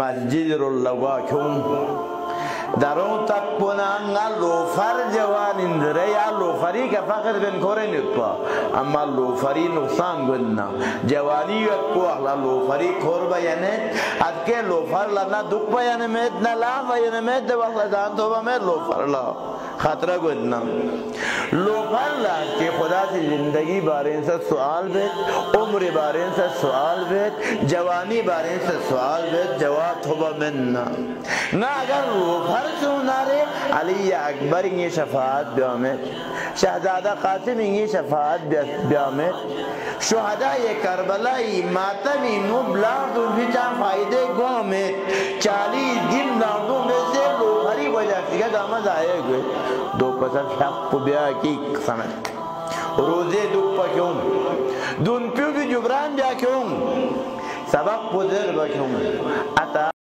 مسجد رو لوا کن درون تک پنانگا لوفر جوان اندره یا لوفری که فقط بین کوره نکپا اما لوفری نقصان گدنا جوانی یک کو اخلا لوفری کور بیانه از که لوفر لنا دک بیانه مید نلا بیانه مید وقت دان تو با مید لوفر لا خطرہ گدنا لوفر لا کہ خدا سے زندگی بارے سے سوال بیت عمر بارے سے سوال بیت جوانی بارے سے سوال بیت جواب تو با مننا نا اگر لوفر سونارے علی اکبر یہ شفاعت بیامد شہزادہ قاسم یہ شفاعت بیامد شہداء کربلائی ماتمی مبلاغ بچا فائدے گومد 40 دن لاندوں میں سے لوفری وجہ سکا دامد آئے گئے دو پسر شق بیا کی سمت روزے دوپا کیوں دون پیو بھی جبران بیا کیوں سبق پدر با کیوں